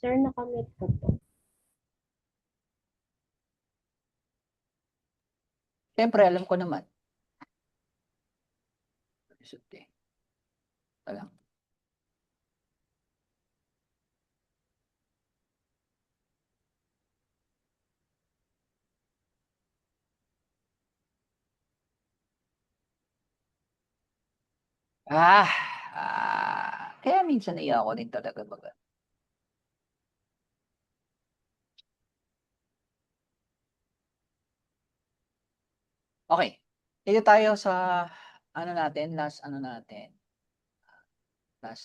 Sir, nakamute ka po. Siyempre, alam ko naman. Alam. Kaya minsan naiya ako din talaga baga. Okay. Dito tayo sa ano natin, last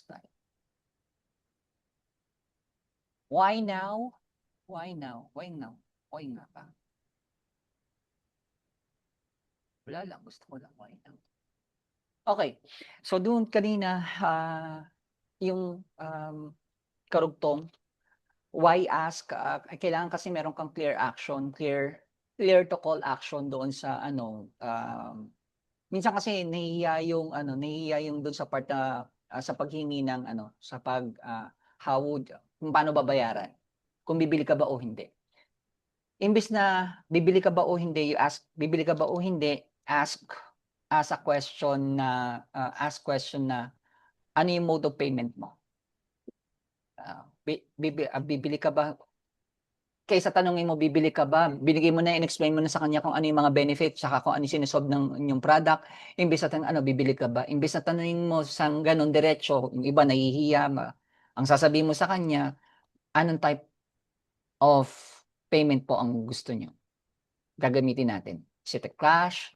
time. Why now? Why now? Why now? Why nga ba? Wala lang, gusto ko lang why now. Okay. So doon kanina, yung karugtong, why ask? Kailangan kasi meron kang clear action, clear to call action doon sa ano, minsan kasi nahihiya yung doon sa part na sa paghingi ng ano, sa how would, kung paano babayaran, kung bibili ka ba o hindi. Imbes na bibili ka ba o hindi, bibili ka ba o hindi, ask question na ano yung mode of payment mo? Bibili ka ba, kaysa tanungin mo bibili ka ba, binigay mo na, in-explain mo na sa kanya kung ano yung mga benefits, saka kung ano yung sinasolve ng inyong product, imbes na ano, bibili ka ba, imbes na tanungin mo sa ganun diretso, yung iba nahihiya, ang sasabihin mo sa kanya, anong type of payment po ang gusto nyo gagamitin natin? Is it a cash,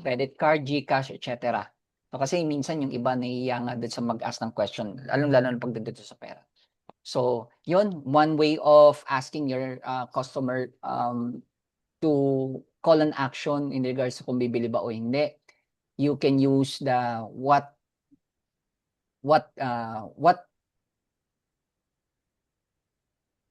credit card, GCash, etc. So kasi minsan yung iba nahihiya nga din sa mag-ask ng question, lalo na pagdating sa pera. So, yun, one way of asking your customer to call an action in regards to kung bibili ba o hindi. You can use the what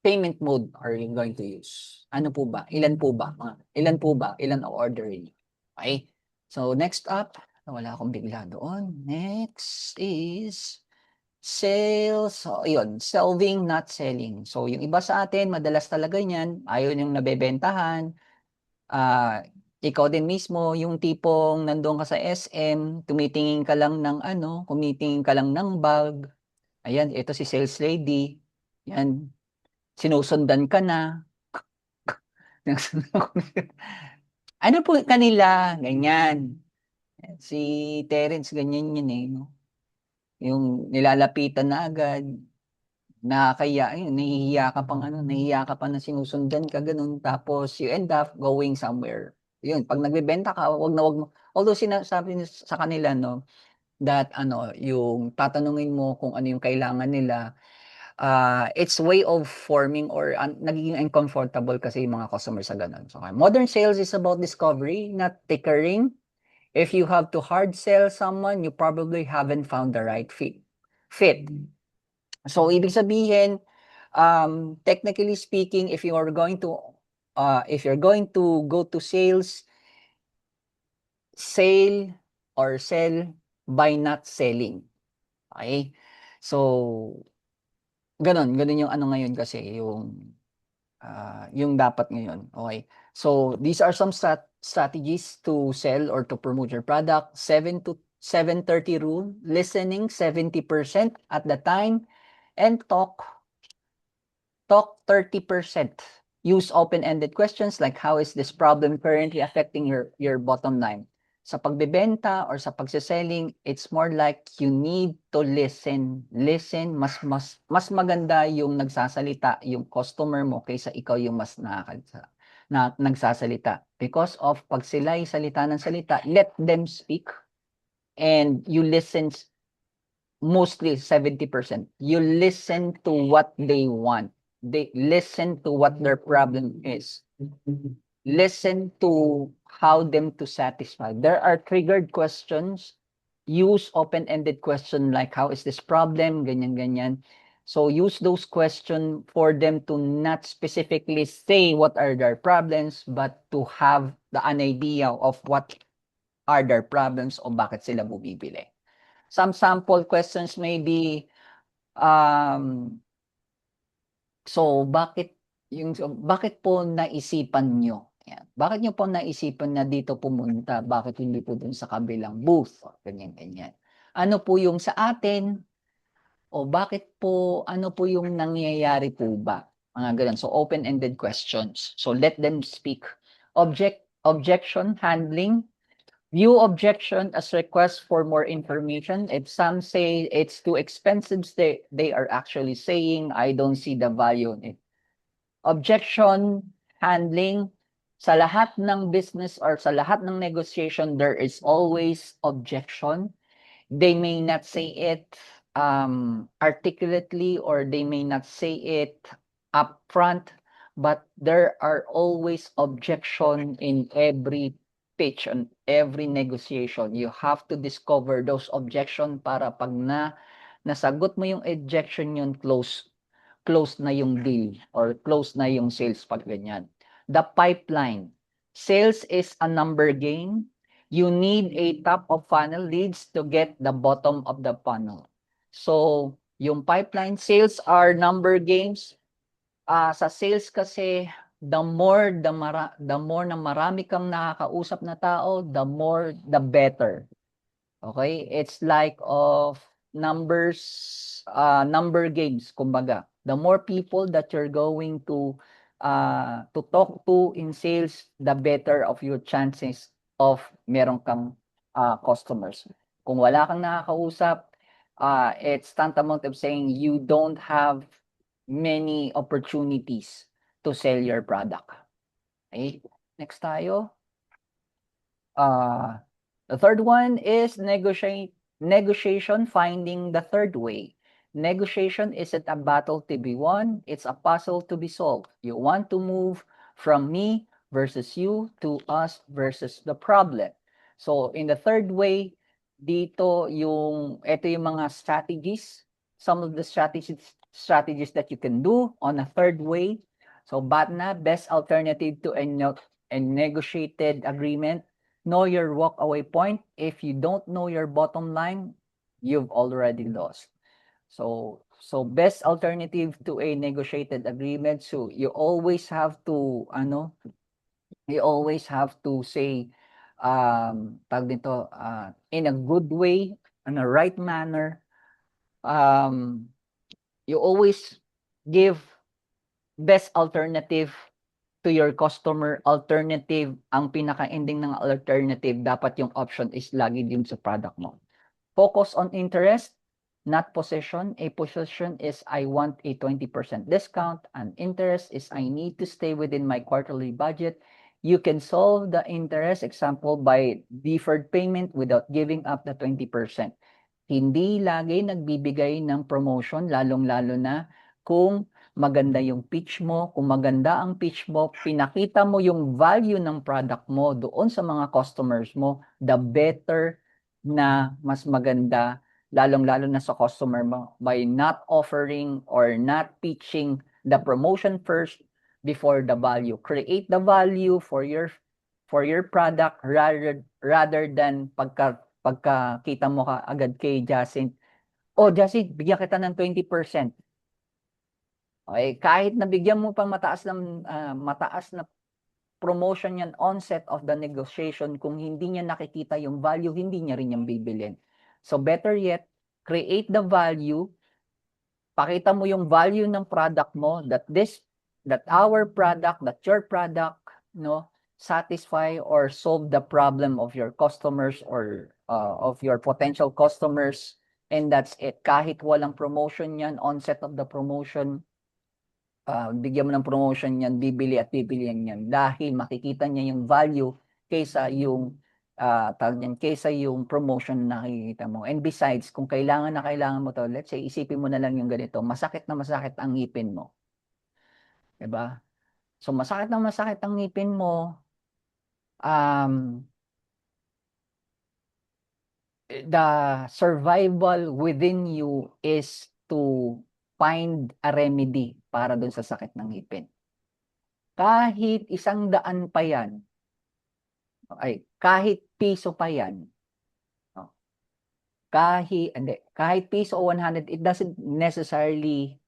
payment mode are you going to use? Ano po ba? Ilan po ba? Ilan po ba? Ilan ang ordering? Okay? So, next up, wala akong bigla doon. Next is sales. So, yun, selling, not selling. So, yung iba sa atin, madalas talaga yan, ayaw yung nabebentahan. Ikaw din mismo, yung tipong nandun ka sa SM, tumitingin ka lang ng ano, kumitingin ka lang ng bag. Ayan, ito si sales lady. Yan, sinusundan ka na. Ano po kanila? Ganyan. Si Terence, ganyan yun eh. No? Yung nilalapitan na agad, nakakaya, yun, nahihiya ka pa na sinusundan ka, ganun. Tapos you end up going somewhere. Yun, pag nagbebenta ka, wag mo. Although sinasabi sa kanila, no, that yung tatanungin mo kung ano yung kailangan nila, it's way of forming or nagiging uncomfortable kasi yung mga customers sa ganun. So, modern sales is about discovery, not tickering. If you have to hard sell someone, you probably haven't found the right fit. So, ibig sabihin, technically speaking, if you're going to go to sales, sale or sell by not selling. Okay? So, ganun yung ano ngayon kasi, yung dapat ngayon. Okay? So, these are some strategies to sell or to promote your product. 7-30 rule, listening 70% at the time, and talk 30%. Use open-ended questions like, how is this problem currently affecting your bottom line? Sa pagbebenta or sa pagsiselling, it's more like you need to listen. Listen, mas maganda yung nagsasalita, yung customer mo, kaysa ikaw yung mas nagsasalita. Because of pag sila'y salita ng salita, let them speak and you listen mostly 70%. You listen to what they want. They listen to what their problem is. Listen to how them to satisfy. There are triggered questions. Use open-ended question like, how is this problem? Ganyan, ganyan. So use those questions for them to not specifically say what are their problems, but to have an idea of what are their problems o bakit sila bumibili. Some sample questions may be, So, bakit po naisipan nyo? Yan. Bakit nyo po naisipan na dito pumunta? Bakit hindi po dun sa kabilang booth? Ganyan, ganyan. Ano po yung sa atin? O bakit po, ano po yung nangyayari po ba? Mga ganun. So, open-ended questions. So, let them speak. Objection handling. View objection as request for more information. If some say it's too expensive, they are actually saying, I don't see the value in it. Objection handling. Sa lahat ng business or sa lahat ng negotiation, there is always objection. They may not say it articulately, or they may not say it upfront, but there are always objection in every pitch, on every negotiation. You have to discover those objection para pag nasagot mo yung objection yun, close na yung deal or close na yung sales pag ganyan. The pipeline. Sales is a number game. You need a top of funnel leads to get the bottom of the funnel. So, yung pipeline, sales are number games. Sa sales kasi, the more na marami kang nakakausap na tao, the more the better. Okay? It's like of number games, kumbaga. The more people that you're going to talk to in sales, the better of your chances of meron kang customers. Kung wala kang nakakausap, it's tantamount of saying you don't have many opportunities to sell your product. Okay? Next tayo. The third one is negotiation, finding the third way. Negotiation isn't a battle to be won, it's a puzzle to be solved. You want to move from me versus you to us versus the problem. So in the third way, ito yung mga strategies, some of the strategies that you can do on a third way. So BATNA, best alternative to a negotiated agreement. Know your walk-away point. If you don't know your bottom line, you've already lost. So best alternative to a negotiated agreement. So you always have to say tag dito, in a good way, in a right manner. You always give best alternative to your customer. Alternative, ang pinaka-ending ng alternative, dapat yung option is lagi din sa product mo. Focus on interest, not possession. A possession is I want a 20% discount. An interest is I need to stay within my quarterly budget. You can solve the interest, example, by deferred payment without giving up the 20%. Hindi lagi nagbibigay ng promotion, lalong-lalo na kung maganda yung pitch mo. Kung maganda ang pitch mo, pinakita mo yung value ng product mo doon sa mga customers mo, the better na mas maganda, lalong-lalo na sa customer mo, by not offering or not pitching the promotion first before the value. Create the value for your product rather than pagkakita mo ka agad kay Jacinth. Oh, Jacinth, bigyan kita ng 20%. Okay, kahit nabigyan mo pang mataas na promotion yan onset of the negotiation, kung hindi niya nakikita yung value, hindi niya rin yung bibilin. So better yet, create the value, pakita mo yung value ng product mo, that our product, that your product, satisfy or solve the problem of your customers or of your potential customers, and that's it. Kahit walang promotion yan, onset of the promotion, bigyan mo ng promotion yan, bibili at bibili yan dahil makikita niya yung value kaysa yung kaysa yung promotion na nakikita mo. And besides, kung kailangan na kailangan mo to, let's say isipin mo na lang yung ganito, masakit na masakit ang ngipin mo. Diba? So masakit na masakit ang ngipin mo, the survival within you is to find a remedy para dun sa sakit ng ngipin. Kahit 100 pa yan, kahit piso pa yan, kahit piso o 100, it doesn't necessarily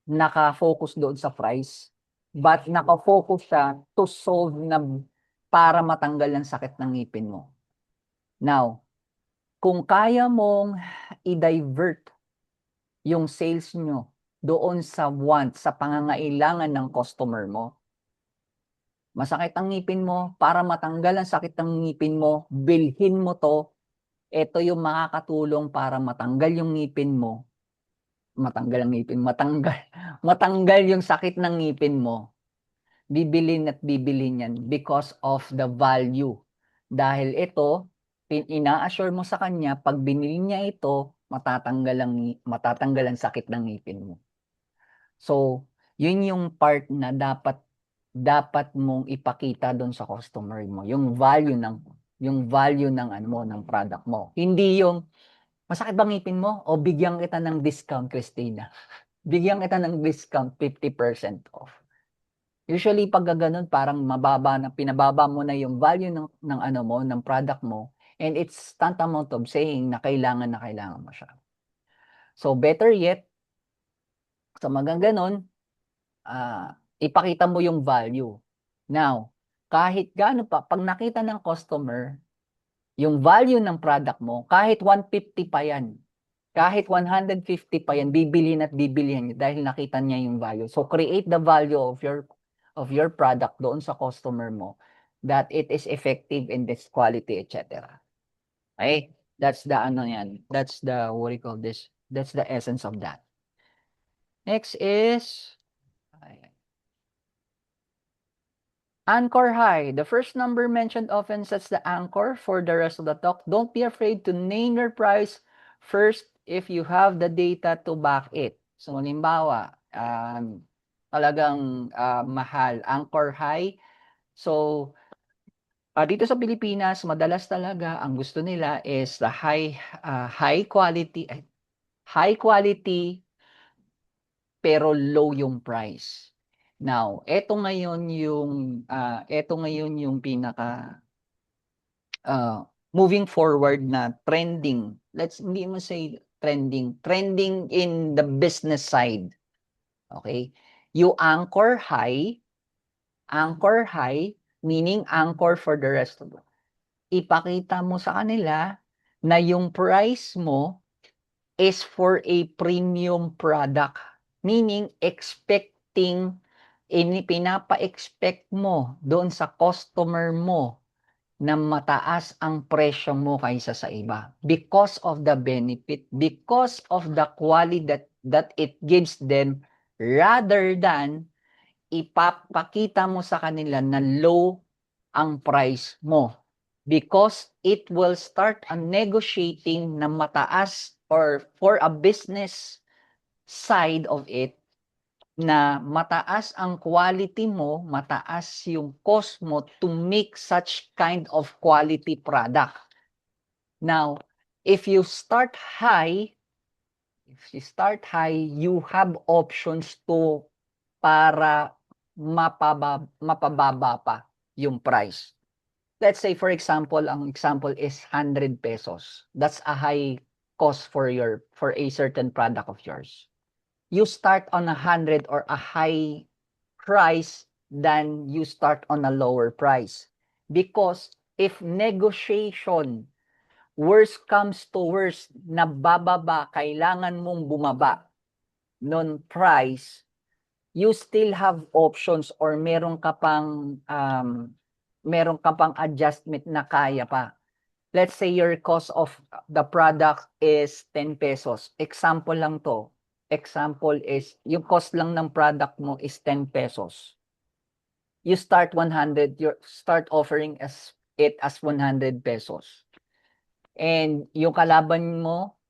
naka-focus doon sa price, but naka-focus siya to solve na para matanggal ang sakit ng ngipin mo. Now, kung kaya mong i-divert yung sales nyo doon sa want, sa pangangailangan ng customer mo, masakit ang ngipin mo, para matanggal ang sakit ng ngipin mo, bilhin mo to, ito yung makakatulong para matanggal yung ngipin mo, matanggal yung sakit ng ngipin mo, bibilin at bibilin yan because of the value. Dahil ito, ina-assure mo sa kanya, pag binili niya ito, matatanggal ang sakit ng ngipin mo. So, yun yung part na dapat mong ipakita doon sa customer mo, yung value ng ano mo, ng product mo. Hindi yung masakit bang ngipin mo o bigyan kita ng discount, Christina. Bigyan kita ng discount 50% off. Usually pag ganun, parang pinababa mo na yung value ng ano mo, ng product mo, and it's tantamount of saying na kailangan mo siya. So better yet, sa mga ganun, ipakita mo yung value. Now, kahit gaano pa, pag nakita ng customer, yung value ng product mo, kahit 150 pa yan, kahit 150 pa yan, bibilihin at bibilihin niya dahil nakita niya yung value. So, create the value of your product doon sa customer mo that it is effective in this quality, etc. Okay? That's the ano yan. That's the, what do you call this? That's the essence of that. Next is anchor high. The first number mentioned often sets the anchor for the rest of the talk. Don't be afraid to name your price first if you have the data to back it. So, halimbawa, talagang mahal, anchor high. So, dito sa Pilipinas, madalas talaga ang gusto nila is the high quality pero low yung price. Now, eto ngayon yung pinaka moving forward na trending. Hindi mo say trending in the business side. Okay? You anchor high meaning anchor for the rest of it. Ipakita mo sa kanila na yung price mo is for a premium product. Meaning, pinapa-expect mo doon sa customer mo na mataas ang presyo mo kaysa sa iba. Because of the benefit, because of the quality that it gives them, rather than ipapakita mo sa kanila na low ang price mo. Because it will start a negotiating na mataas or for a business side of it, na mataas ang quality mo, mataas yung cost mo to make such kind of quality product. Now, if you start high, you have options para mapababa pa yung price. Let's say, for example, ang example is 100 pesos. That's a high cost for a certain product of yours. You start on 100 or a high price than you start on a lower price. Because if negotiation, worst comes to worst, nabababa, kailangan mong bumaba non price, you still have options or meron ka pang adjustment na kaya pa. Let's say your cost of the product is 10 pesos. Example lang to. Example is, yung cost lang ng product mo is 10 pesos. You start 100, you start offering it as 100 pesos. And yung kalaban nyo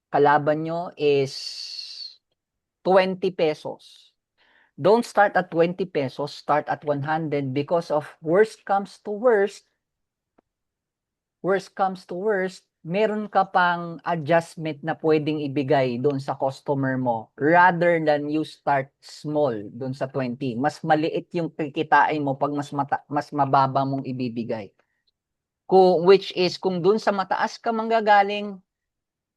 is 20 pesos. Don't start at 20 pesos, start at 100 because of worst comes to worst, meron ka pang adjustment na pwedeng ibigay doon sa customer mo rather than you start small doon sa 20. Mas maliit yung kikitain mo pag mas mababa mong ibibigay. Which is kung doon sa mataas ka manggagaling,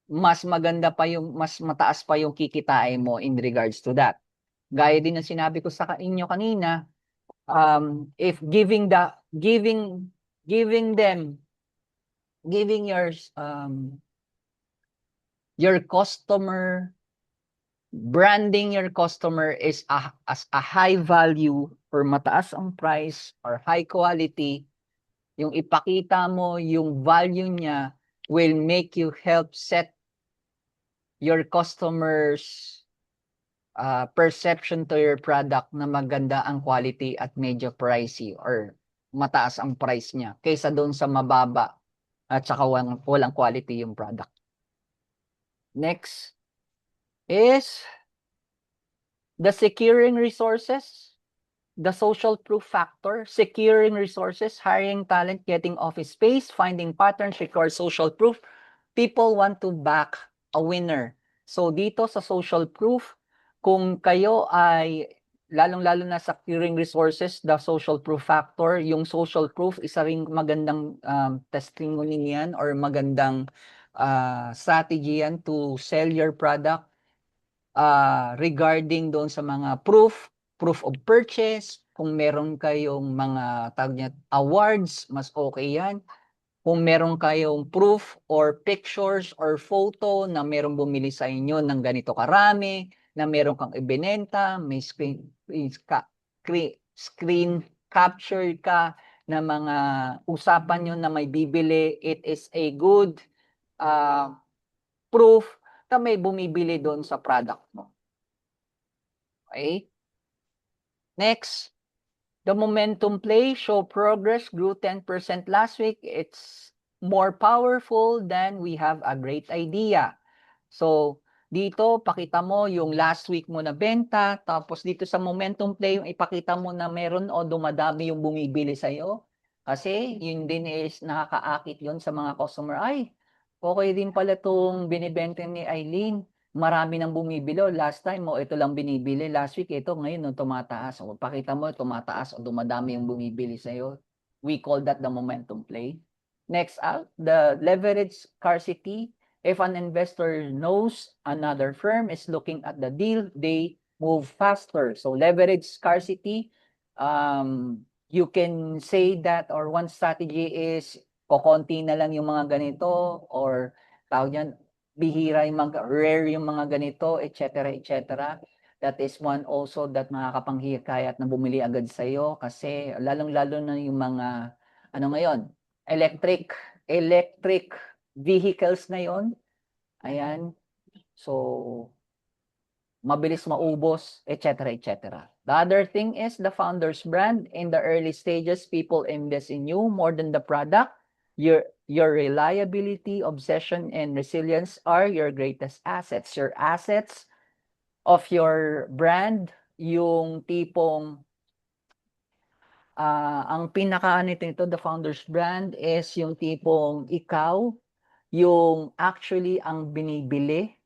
mas mataas pa yung kikitain mo in regards to that. Gaya din ng sinabi ko sa inyo kanina, if giving them, giving your customer, branding your customer is as a high value or mataas ang price or high quality, yung ipakita mo yung value niya will make you help set your customers perception to your product na maganda ang quality at medyo pricey or mataas ang price niya kaysa doon sa mababa at saka walang quality yung product. Next is the securing resources, the social proof factor, securing resources, hiring talent, getting office space, finding patterns require social proof. People want to back a winner. So dito sa social proof, kung kayo ay lalong-lalo na sa securing resources, the social proof factor, yung social proof, isa ring magandang testimony yan or magandang strategy yan to sell your product regarding doon sa mga proof of purchase, kung meron kayong mga tawag niya, awards, mas okay yan. Kung meron kayong proof or pictures or photo na merong bumili sa inyo ng ganito karami, na meron kang ibinenta, may screen capture ka na mga usapan nyo na may bibili, it is a good proof na may bumibili doon sa product mo. Okay? Next, the momentum play, show progress, grew 10% last week. It's more powerful than we have a great idea. So, dito, pakita mo yung last week mo na benta, tapos dito sa momentum play, yung ipakita mo na meron o dumadami yung bumibili sa'yo. Kasi, yun din is nakakaakit yun sa mga customer. Ay, okay din pala itong binibenta ni Eileen. Marami nang bumibili. Last time mo, ito lang binibili. Last week, ito ngayon, no, tumataas. O, pakita mo, tumataas o dumadami yung bumibili sa'yo. We call that the momentum play. Next out, the leverage scarcity. If an investor knows another firm is looking at the deal, they move faster. So leverage scarcity, you can say that, or one strategy is kokonti na lang yung mga ganito, or tawag yan, bihira yung mga rare yung mga ganito, etc. etc. That is one also that makakapanghikayat na bumili agad sa iyo kasi lalong-lalo na yung mga ano ngayon, electric vehicles ngayon. Ayan. So mabilis maubos, etc. etc. The other thing is the founder's brand. In the early stages, people invest in you more than the product. Your reliability, obsession, and resilience are your greatest assets. Your assets of your brand, yung tipong ang pinaka-nito nito, the founder's brand, is yung tipong ikaw, yung actually ang binibili.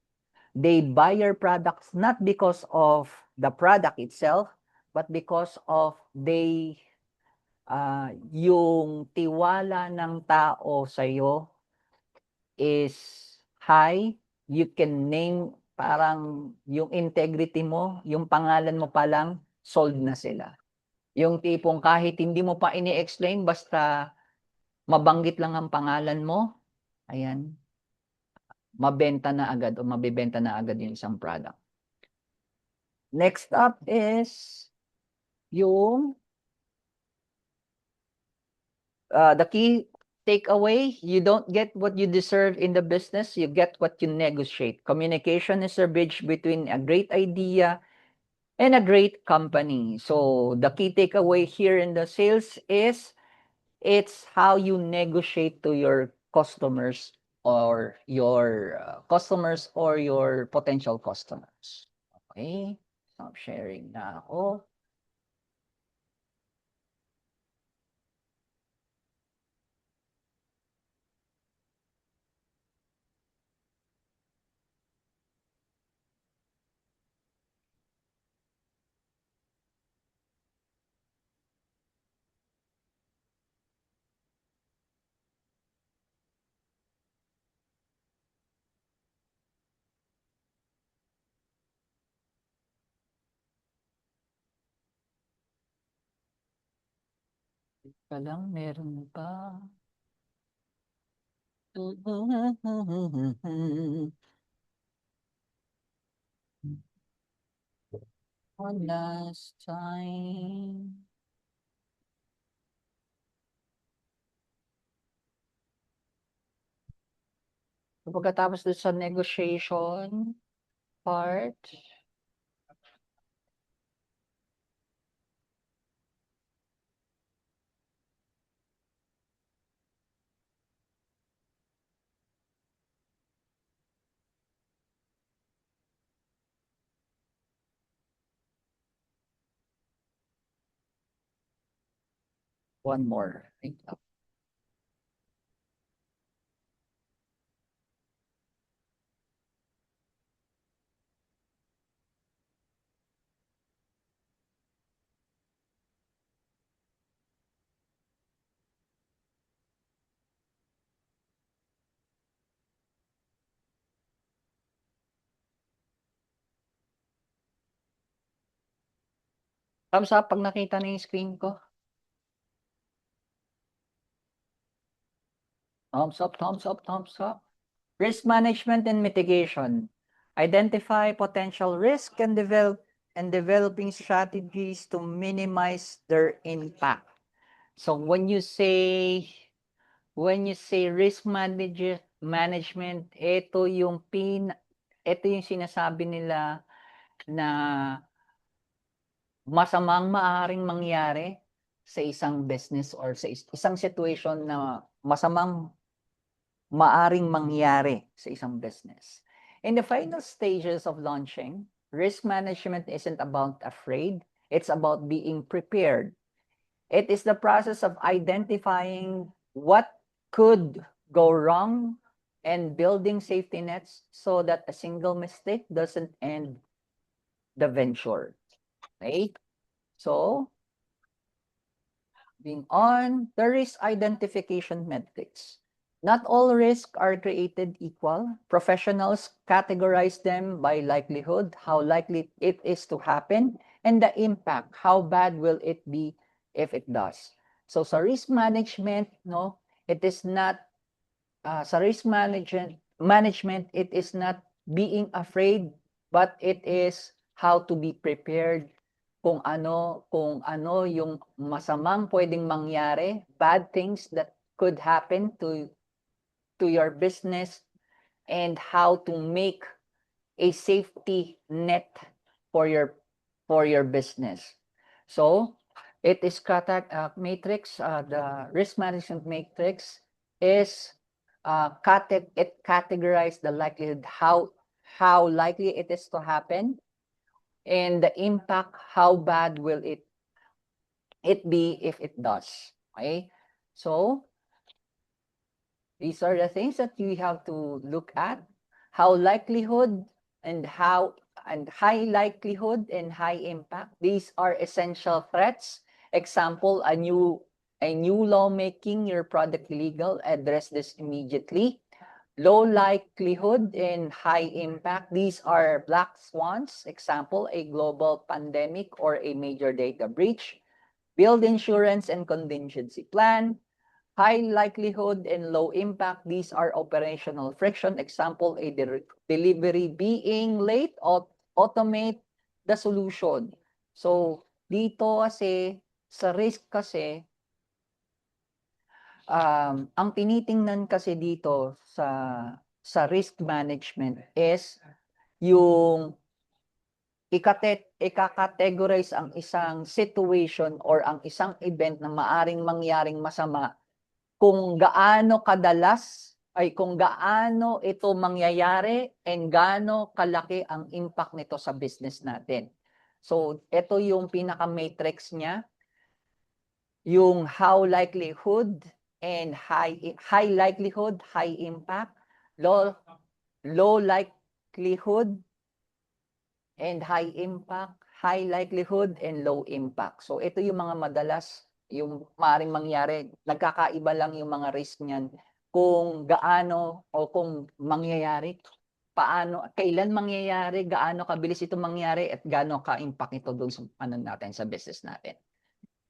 They buy your products not because of the product itself, but because of yung tiwala ng tao sa iyo is high. You can name parang yung integrity mo, yung pangalan mo pa lang, sold na sila. Yung tipong kahit hindi mo pa ini-explain, basta mabanggit lang ang pangalan mo, ayan, mabenta na agad o mabebenta na agad yung isang product. Next up is yung the key takeaway, you don't get what you deserve in the business, you get what you negotiate. Communication is a bridge between a great idea and a great company. So the key takeaway here in the sales is it's how you negotiate to your customers or your potential customers. Okay? Stop sharing na ako. Pa lang, meron pa. One last time. So, pagkatapos dun sa negotiation part, one more. Thumbs up pag nakita na yung screen ko. Thumbs up, thumbs up, thumbs up. Risk management and mitigation. Identify potential risk and developing strategies to minimize their impact. So when you say risk management, ito yung sinasabi nila na masamang maaaring mangyari sa isang business or sa isang situation na masamang maaring mangyari sa isang business. In the final stages of launching, risk management isn't about afraid, it's about being prepared. It is the process of identifying what could go wrong and building safety nets so that a single mistake doesn't end the venture. Okay? So, being on the risk identification metrics. Not all risks are created equal. Professionals categorize them by likelihood, how likely it is to happen, and the impact, how bad will it be if it does. So sa risk management, no, it is not sa risk management, it is not being afraid, but it is how to be prepared kung ano yung masamang pwedeng mangyari, bad things that could happen to your business, and how to make a safety net for your business. So it is matrix, the risk management matrix is it categorizes the likelihood, how likely it is to happen, and the impact, how bad will it be if it does. Okay, so these are the things that you have to look at. How likelihood and high likelihood and high impact. These are essential threats. Example, a new law making your product illegal, address this immediately. Low likelihood and high impact. These are black swans. Example, a global pandemic or a major data breach. Build insurance and contingency plan. High likelihood and low impact, these are operational friction. Example, a delivery being late, automate the solution. So, dito kasi, sa risk kasi, ang tinitingnan kasi dito sa risk management is yung ika-categorize ang isang situation or ang isang event na maaring mangyaring masama kung gaano kadalas kung gaano ito mangyayari and gaano kalaki ang impact nito sa business natin. So, ito yung pinaka-matrix niya, yung how likelihood and high likelihood, high impact, low likelihood and high impact, high likelihood and low impact. So, ito yung mga madalas yung maaaring mangyari. Nagkakaiba lang yung mga risk niyan kung gaano o kung mangyayari, paano, kailan mangyayari, gaano kabilis ito mangyari, at gaano ka-impact ito doon sa natin, sa business natin.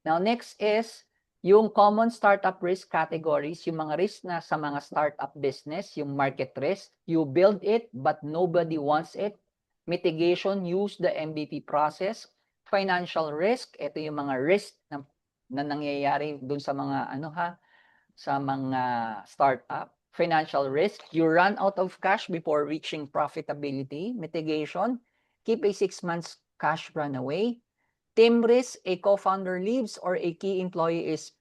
Now, next is Yung common startup risk categories, yung mga risk na sa mga startup business, yung market risk, you build it but nobody wants it. Mitigation, use the MVP process. Financial risk, ito yung mga risk na nangyayari dun sa mga sa mga startup. Financial risk, you run out of cash before reaching profitability. Mitigation, keep a 6 months cash runaway. Team risk, a co-founder leaves or a key employee is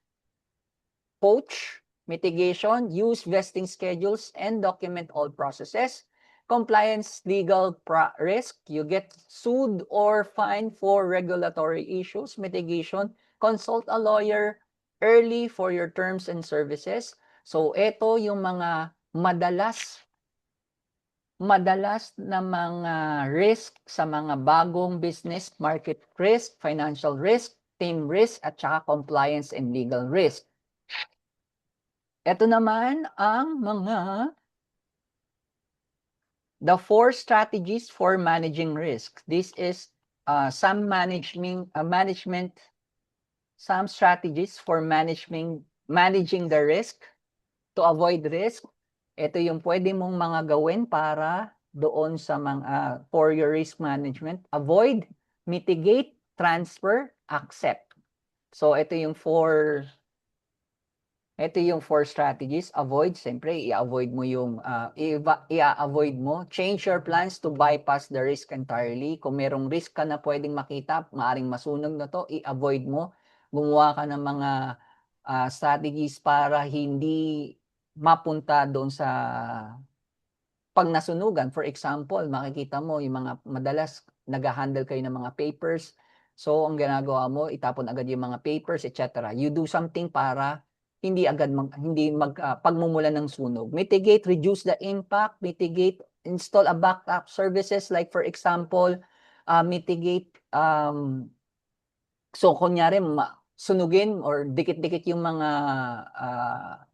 poached. Mitigation, use vesting schedules and document all processes. Compliance, legal risk, you get sued or fined for regulatory issues. Mitigation, consult a lawyer early for your terms and services. So, ito yung mga madalas na mga risk sa mga bagong business, market risk, financial risk, team risk, at saka compliance and legal risk. Ito naman ang the 4 strategies for managing risk. This is some strategies for managing the risk to avoid risk. Ito yung pwede mong mga gawin para doon sa mga for your risk management. Avoid, mitigate, transfer, accept. So ito yung 4 strategies. Avoid, siyempre, i-avoid mo yung, i-avoid mo. Change your plans to bypass the risk entirely. Kung merong risk ka na pwedeng makita, maaring masunog na to, i-avoid mo. Gumawa ka ng mga strategies para hindi mapunta doon sa pag nasunugan. For example, makikita mo yung mga madalas nag-handle kayo ng mga papers. So, ang ginagawa mo, itapon agad yung mga papers, etc. You do something para hindi agad pagmumula ng sunog. Mitigate, reduce the impact, mitigate, install a backup services like for example, mitigate, so kunyari sunugin or dikit-dikit yung mga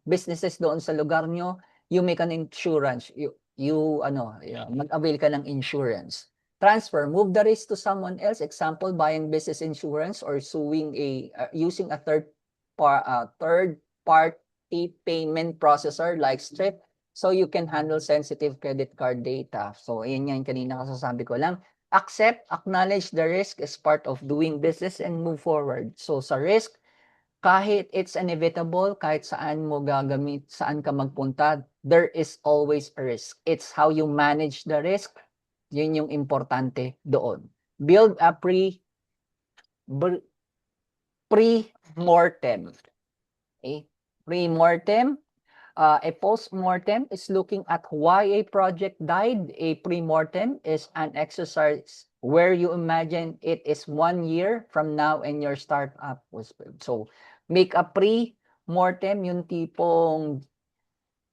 businesses doon sa lugar nyo, you make an insurance, mag-avail ka ng insurance. Transfer, move the risk to someone else. Example, buying business insurance or suing using a third party payment processor like Stripe, so you can handle sensitive credit card data. So, ayan yan, kanina kasasabi ko lang. Accept, acknowledge the risk as part of doing business and move forward. So, sa risk, kahit it's inevitable, kahit saan mo gagamit, saan ka magpunta, there is always a risk. It's how you manage the risk. Yun yung importante doon. Build a pre-mortem. Okay? Pre-mortem. A post-mortem is looking at why a project died. A pre-mortem is an exercise where you imagine it is 1 year from now and your startup was built. So, make a pre-mortem, yung tipong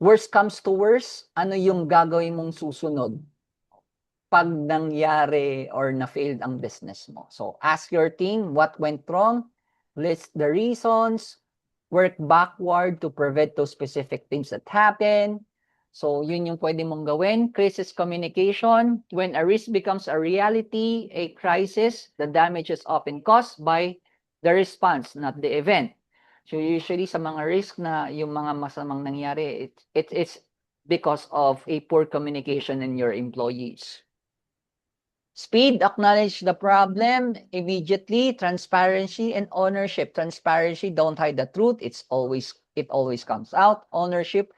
worst comes to worst, ano yung gagawin mong susunod pag nangyari or na-failed ang business mo. So, ask your team what went wrong, list the reasons, work backward to prevent those specific things that happen. So, yun yung pwede mong gawin. Crisis communication. When a risk becomes a reality, a crisis, the damage is often caused by the response, not the event. So, usually sa mga risk na yung mga masamang nangyari, it's because of a poor communication in your employees. Speed, acknowledge the problem immediately. Transparency and ownership. Transparency, don't hide the truth. It always comes out. Ownership,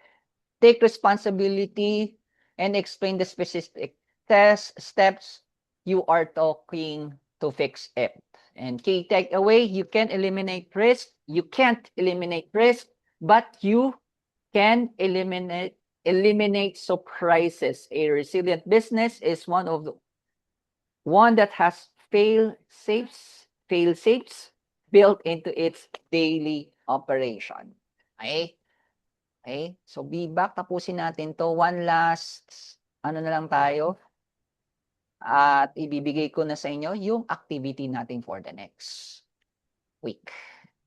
take responsibility and explain the specific steps you are talking to fix it. And key takeaway, you can't eliminate risk. You can't eliminate risk, but you can eliminate surprises. A resilient business is one that has fail-safes built into its daily operation. Okay? Okay? So, be back. Tapusin natin to. One last, na lang tayo. At ibibigay ko na sa inyo yung activity natin for the next week.